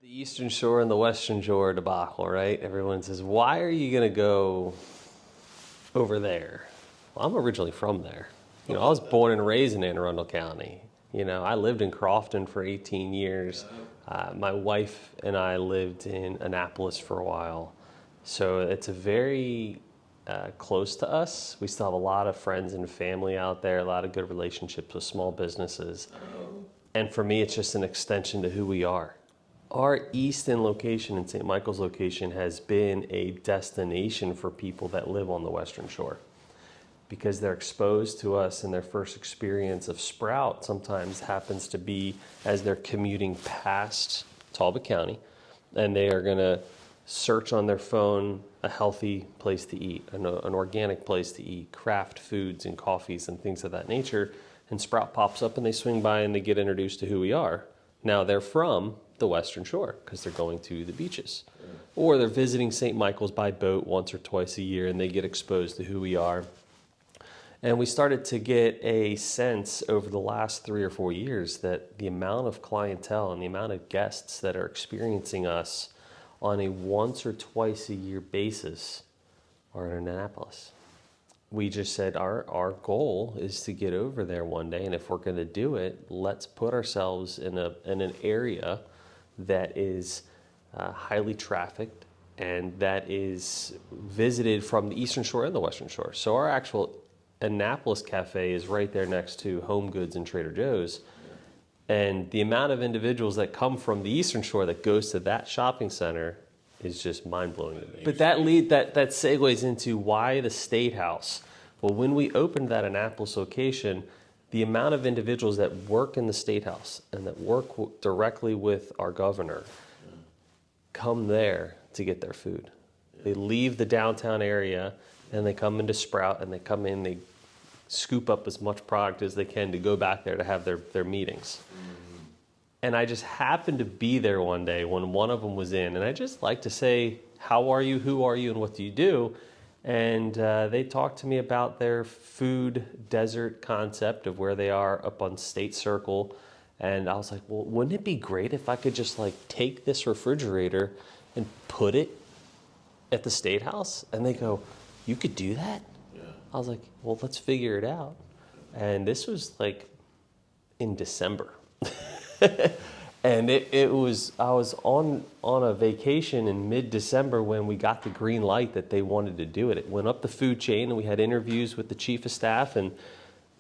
The Eastern Shore and the Western Shore debacle, right? Everyone says, why are you going to go over there? Well, I'm originally from there. I was born and raised in Anne Arundel County. I lived in Crofton for 18 years. My wife and I lived in Annapolis for a while. So it's a very close to us. We still have a lot of friends and family out there, a lot of good relationships with small businesses. And for me, it's just an extension to who we are. Our East End location and St. Michael's location has been a destination for people that live on the Western Shore because they're exposed to us, and their first experience of Sprout sometimes happens to be as they're commuting past Talbot County, and they are going to search on their phone a healthy place to eat, an organic place to eat, craft foods and coffees and things of that nature, and Sprout pops up and they swing by and they get introduced to who we are. Now they're from the Western Shore because they're going to the beaches. Or they're visiting St. Michael's by boat once or twice a year and they get exposed to who we are. And we started to get a sense over the last 3 or 4 years that the amount of clientele and the amount of guests that are experiencing us on a once or twice a year basis are in Annapolis. We just said our goal is to get over there one day, and if we're going to do it, let's put ourselves in an area that is highly trafficked and that is visited from the Eastern Shore and the Western Shore. So our actual Annapolis Cafe is right there next to Home Goods and Trader Joe's. And the amount of individuals that come from the Eastern Shore that goes to that shopping center is just mind-blowing to me. But that segues into why the State House. Well, when we opened that Annapolis location, the amount of individuals that work in the State House and that work directly with our governor come there to get their food. They leave the downtown area and they come into Sprout and they scoop up as much product as they can to go back there to have their meetings. And I just happened to be there one day when one of them was in, and I just like to say, how are you, who are you, and what do you do? And they talked to me about their food desert concept of where they are up on State Circle. And I was like, well, wouldn't it be great if I could just take this refrigerator and put it at the State House? And they go, you could do that? Yeah. I was like, well, let's figure it out. And this was in December. And I was on a vacation in mid-December when we got the green light that they wanted to do it. It went up the food chain, and we had interviews with the chief of staff and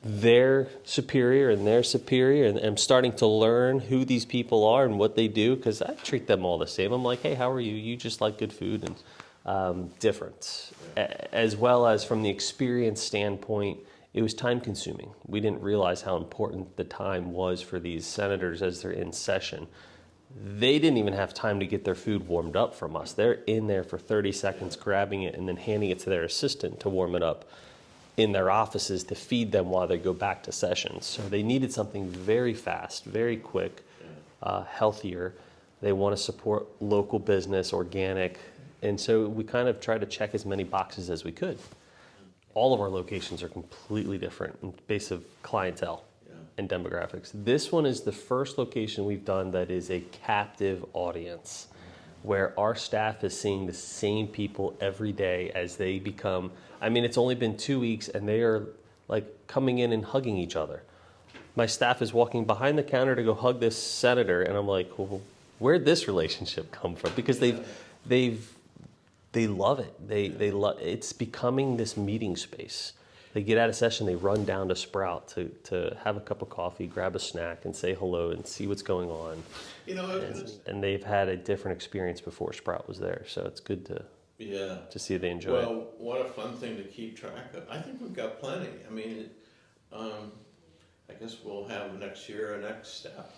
their superior, and I'm starting to learn who these people are and what they do, because I treat them all the same. I'm like, hey, how are you? You just like good food, and different. As well as from the experience standpoint, it was time consuming. We didn't realize how important the time was for these senators as they're in session. They didn't even have time to get their food warmed up from us. They're in there for 30 seconds grabbing it and then handing it to their assistant to warm it up in their offices to feed them while they go back to session. So they needed something very fast, very quick, healthier. They want to support local business, organic. And so we kind of tried to check as many boxes as we could. All of our locations are completely different in base of clientele and demographics. This one is the first location we've done that is a captive audience, where our staff is seeing the same people every day as they become. It's only been 2 weeks and they are coming in and hugging each other. My staff is walking behind the counter to go hug this senator, and I'm like, well, where'd this relationship come from? Because they love it. It's becoming this meeting space. They get out of session, they run down to Sprout to have a cup of coffee, grab a snack, and say hello and see what's going on. And they've had a different experience before Sprout was there, so it's good to see they enjoy it. Well, what a fun thing to keep track of. I think we've got plenty. I guess we'll have next year a next step.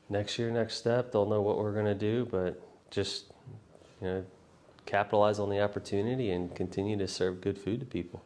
Next year, next step. They'll know what we're going to do, but just capitalize on the opportunity and continue to serve good food to people.